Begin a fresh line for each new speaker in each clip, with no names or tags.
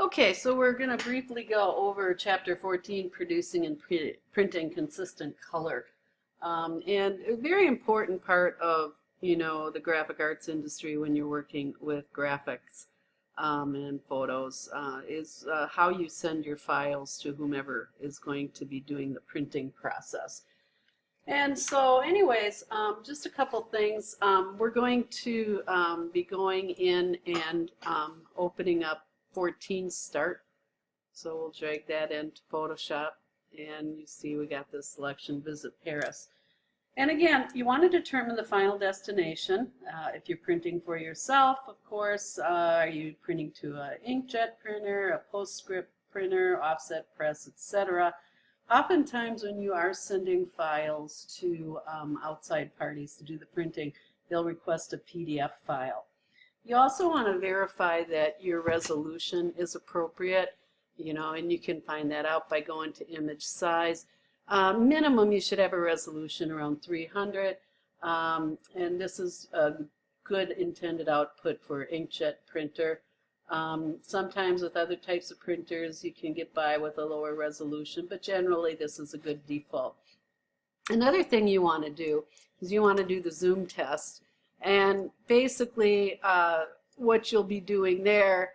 Okay, so we're going to briefly go over Chapter 14, Producing and Printing Consistent Color. And a very important part of, the graphic arts industry when you're working with graphics and photos is how you send your files to whomever is going to be doing the printing process. And so anyways, just a couple things. We're going to be going in and opening up 14 Start. So we'll drag that into Photoshop, and you see we got this selection, Visit Paris. And again, you want to determine the final destination. If you're printing for yourself, of course, are you printing to an inkjet printer, a postscript printer, offset press, etc. Oftentimes when you are sending files to outside parties to do the printing, they'll request a PDF file. You also want to verify that your resolution is appropriate, and you can find that out by going to image size. Minimum, you should have a resolution around 300, and this is a good intended output for inkjet printer. Sometimes with other types of printers you can get by with a lower resolution, but generally this is a good default. Another thing you want to do is you want to do the zoom test, and basically what you'll be doing there,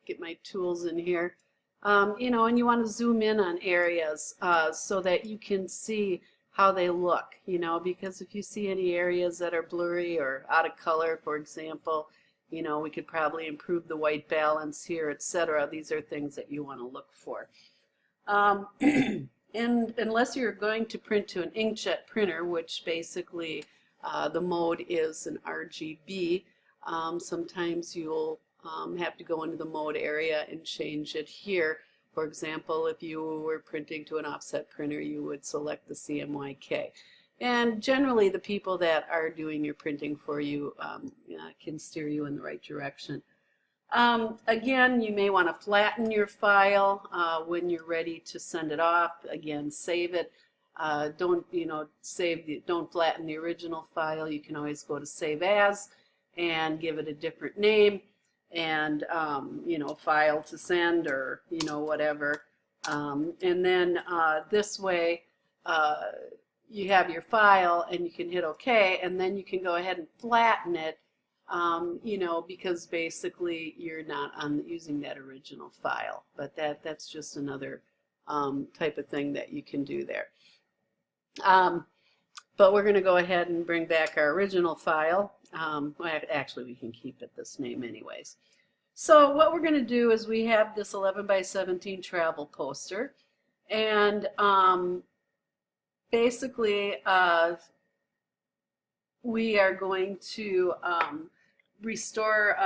get my tools in here, and you want to zoom in on areas so that you can see how they look, because if you see any areas that are blurry or out of color, for example, we could probably improve the white balance here, etc. These are things that you want to look for. And unless you're going to print to an inkjet printer, which basically the mode is an RGB, sometimes you'll have to go into the mode area and change it here. For example, if you were printing to an offset printer, you would select the CMYK. And generally the people that are doing your printing for you can steer you in the right direction. Again, you may want to flatten your file when you're ready to send it off. Again, save it. Don't flatten the original file. You can always go to Save As and give it a different name, and file to send, or whatever. And then this way you have your file, and you can hit OK, and then you can go ahead and flatten it. Because basically you're not using that original file, but that's just another type of thing that you can do there. But we're going to go ahead and bring back our original file. Well, actually, we can keep it this name anyways. So what we're going to do is we have this 11 by 17 travel poster, and basically we are going to restore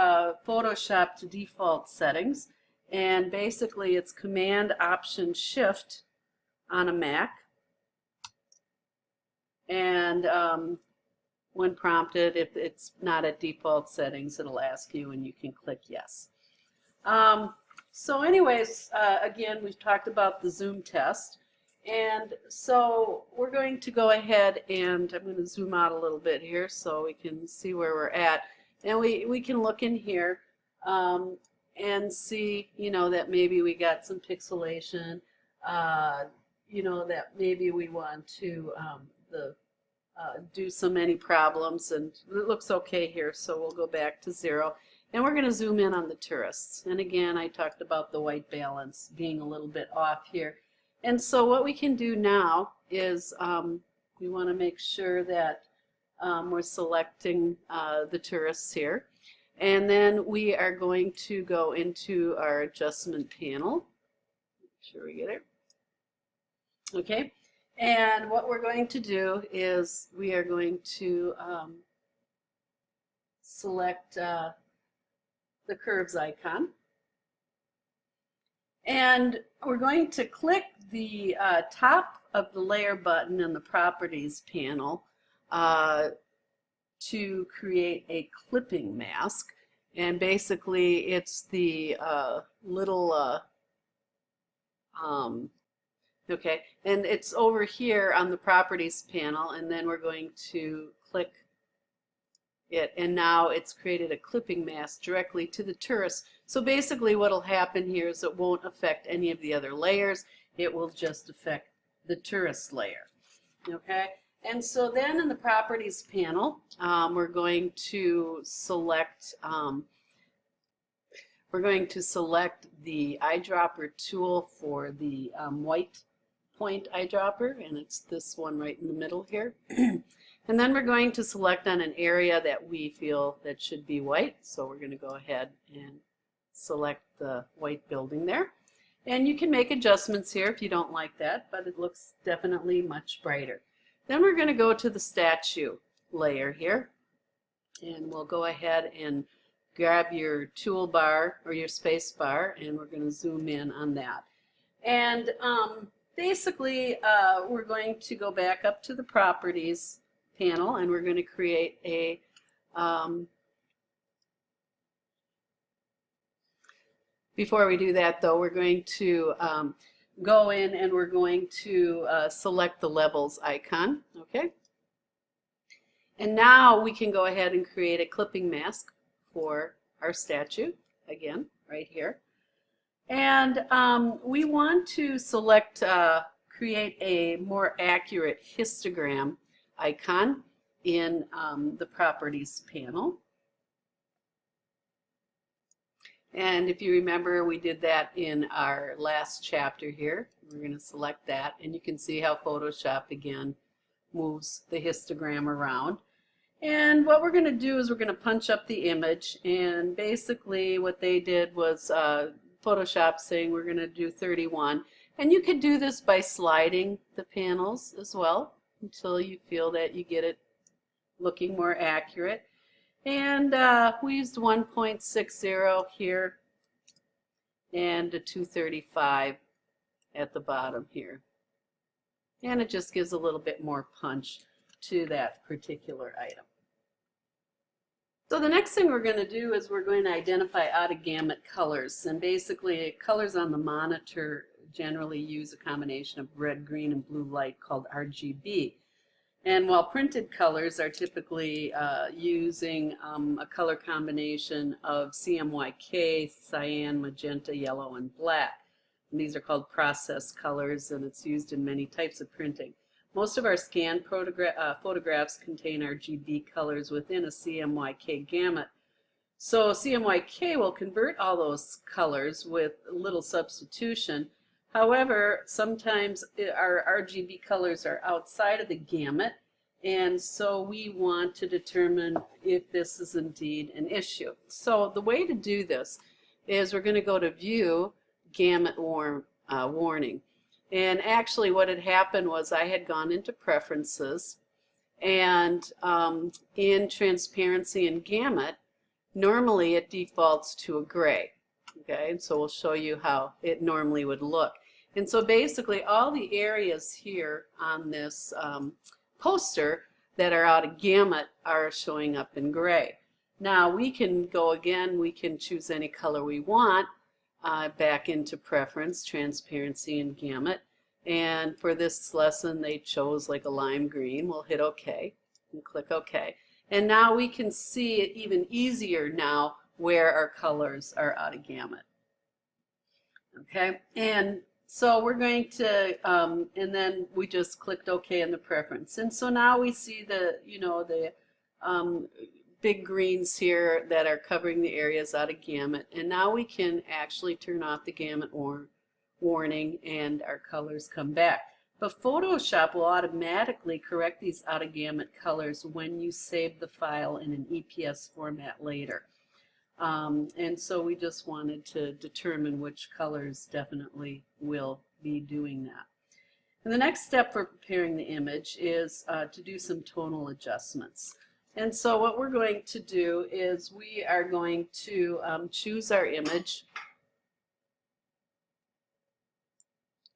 Photoshop to default settings, and basically it's Command Option Shift on a Mac, and when prompted, if it's not at default settings, it'll ask you, and you can click yes. So anyways, again, we've talked about the zoom test, and so we're going to go ahead, and I'm going to zoom out a little bit here so we can see where we're at. And we can look in here and see, that maybe we got some pixelation, that maybe we want to do so many problems, and it looks okay here, so we'll go back to 0. And we're going to zoom in on the tourists. And again, I talked about the white balance being a little bit off here. And so what we can do now is we want to make sure that we're selecting the tourists here, and then we are going to go into our adjustment panel. Make sure we get it. Okay, and what we're going to do is we are going to select the curves icon, and we're going to click the top of the layer button in the properties panel to create a clipping mask. And basically it's the little okay, and it's over here on the properties panel, and then we're going to click it, and now it's created a clipping mask directly to the tourist. So basically what will happen here is it won't affect any of the other layers. It will just affect the tourist layer. Okay, and so then in the properties panel, we're going to select the eyedropper tool for the white point eyedropper, and it's this one right in the middle here. And then we're going to select on an area that we feel that should be white. So we're going to go ahead and select the white building there. And you can make adjustments here if you don't like that, but it looks definitely much brighter. Then we're going to go to the statue layer here, and we'll go ahead and grab your toolbar or your space bar, and we're going to zoom in on that. And basically we're going to go back up to the properties panel, and we're going to create a before we do that though, we're going to go in and we're going to select the levels icon. Okay, and now we can go ahead and create a clipping mask for our statue again right here. And we want to select create a more accurate histogram icon in the properties panel. And if you remember, we did that in our last chapter here. We're going to select that, and you can see how Photoshop again moves the histogram around. And what we're going to do is we're going to punch up the image, and basically what they did was Photoshop saying we're going to do 31. And you could do this by sliding the panels as well until you feel that you get it looking more accurate. And we used 1.60 here and a 235 at the bottom here. And it just gives a little bit more punch to that particular item. So the next thing we're going to do is we're going to identify out-of-gamut colors. And basically colors on the monitor generally use a combination of red, green, and blue light called RGB. And while printed colors are typically using a color combination of CMYK, cyan, magenta, yellow, and black. And these are called process colors, and it's used in many types of printing. Most of our scanned photographs contain RGB colors within a CMYK gamut. So CMYK will convert all those colors with little substitution. However, sometimes our RGB colors are outside of the gamut, and so we want to determine if this is indeed an issue. So the way to do this is we're going to go to View, Gamut Warning. And actually what had happened was I had gone into Preferences, and in Transparency and Gamut, normally it defaults to a gray. Okay, and so we'll show you how it normally would look. And so basically all the areas here on this poster that are out of gamut are showing up in gray. Now we can go again, we can choose any color we want back into Preference, Transparency, and Gamut. And for this lesson they chose like a lime green. We'll hit OK and click OK. And now we can see it even easier now where our colors are out of gamut. Okay, and so we're going to, and then we just clicked OK in the preference. And so now we see the, the big greens here that are covering the areas out of gamut. And now we can actually turn off the gamut warning and our colors come back. But Photoshop will automatically correct these out of gamut colors when you save the file in an EPS format later. And so we just wanted to determine which colors definitely will be doing that. And the next step for preparing the image is to do some tonal adjustments. And so what we're going to do is we are going to choose our image,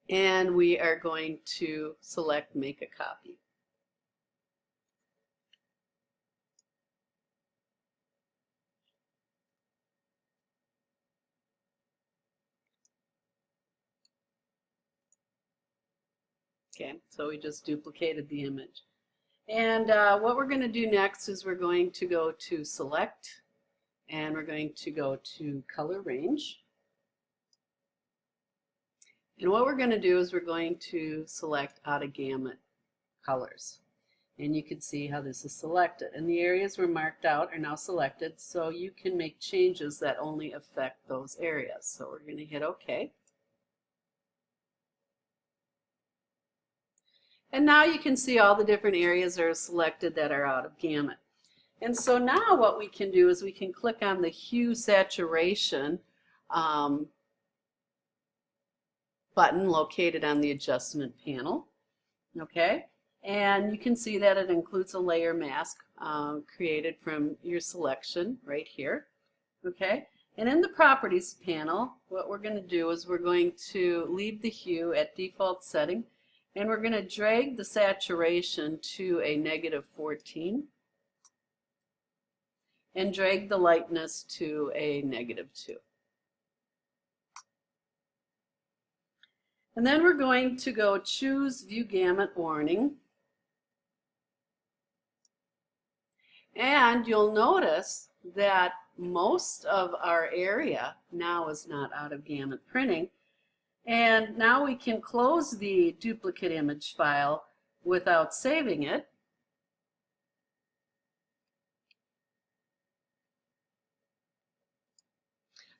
and we are going to select Make a Copy. Okay, so we just duplicated the image. And what we're going to do next is we're going to go to Select, and we're going to go to Color Range. And what we're going to do is we're going to select out of gamut colors. And you can see how this is selected. And the areas were marked out are now selected, so you can make changes that only affect those areas. So we're going to hit OK. And now you can see all the different areas are selected that are out of gamut. And so now what we can do is we can click on the Hue Saturation button located on the adjustment panel. Okay, and you can see that it includes a layer mask created from your selection right here. Okay, and in the Properties panel, what we're going to do is we're going to leave the hue at default setting, and we're going to drag the saturation to a -14 and drag the lightness to a -2. And then we're going to go choose View Gamut Warning. And you'll notice that most of our area now is not out of gamut printing. And now we can close the duplicate image file without saving it.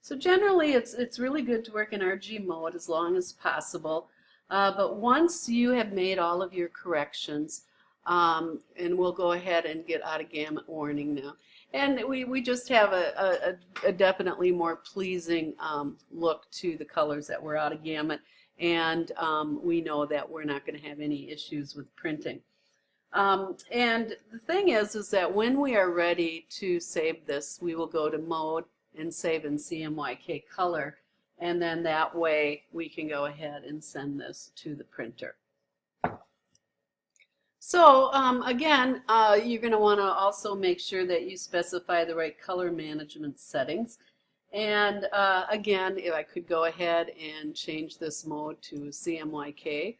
So generally it's really good to work in RG mode as long as possible. But once you have made all of your corrections, and we'll go ahead and get out of gamut warning now. And we just have a definitely more pleasing look to the colors that were out of gamut, and we know that we're not going to have any issues with printing. And the thing is that when we are ready to save this, we will go to Mode and save in CMYK color, and then that way we can go ahead and send this to the printer. So again, you're going to want to also make sure that you specify the right color management settings. And again, if I could go ahead and change this mode to CMYK.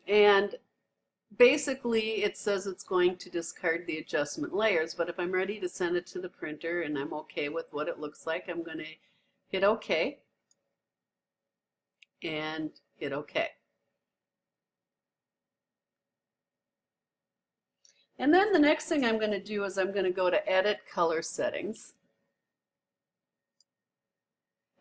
And basically it says it's going to discard the adjustment layers, but if I'm ready to send it to the printer and I'm okay with what it looks like, I'm going to hit OK and hit OK. And then the next thing I'm going to do is I'm going to go to Edit Color Settings.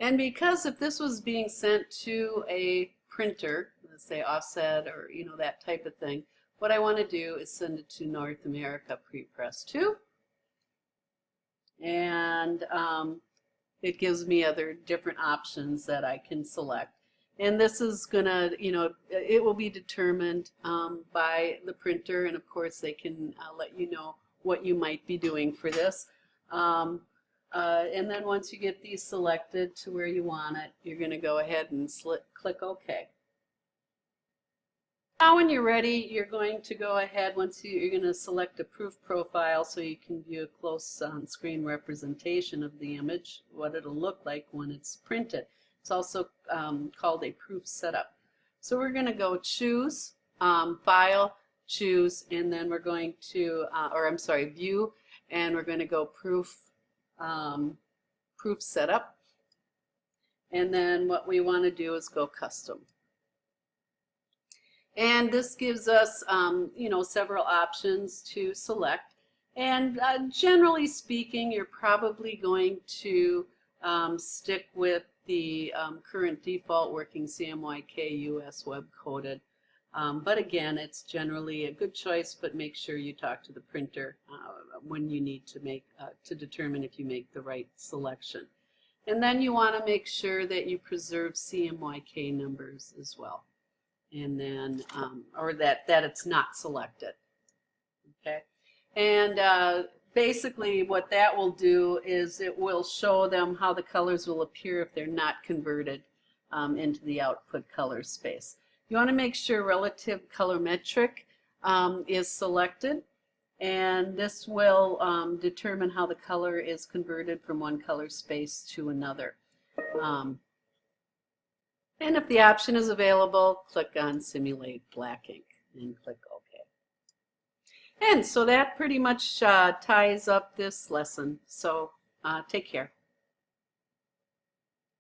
And because if this was being sent to a printer, let's say offset or that type of thing, what I want to do is send it to North America Prepress 2. And it gives me other different options that I can select. And this is gonna, it will be determined by the printer, and of course they can let you know what you might be doing for this. And then once you get these selected to where you want it, you're going to go ahead and click OK. Now when you're ready, you're going to go ahead, you're going to select a proof profile so you can view a close on-screen representation of the image, what it'll look like when it's printed. It's also called a proof setup. So we're going to go choose, file, choose, and then we're going to, view, and we're going to go proof setup. And then what we want to do is go custom. And this gives us, several options to select. And generally speaking, you're probably going to stick with the current default working CMYK US web coded. But again, it's generally a good choice, but make sure you talk to the printer when you need to to determine if you make the right selection. And then you want to make sure that you preserve CMYK numbers as well. And then, or that it's not selected. Okay. And basically what that will do is it will show them how the colors will appear if they're not converted into the output color space. You want to make sure relative colorimetric is selected, and this will determine how the color is converted from one color space to another. And if the option is available, click on Simulate Black Ink and click OK. And so that pretty much ties up this lesson. So take care.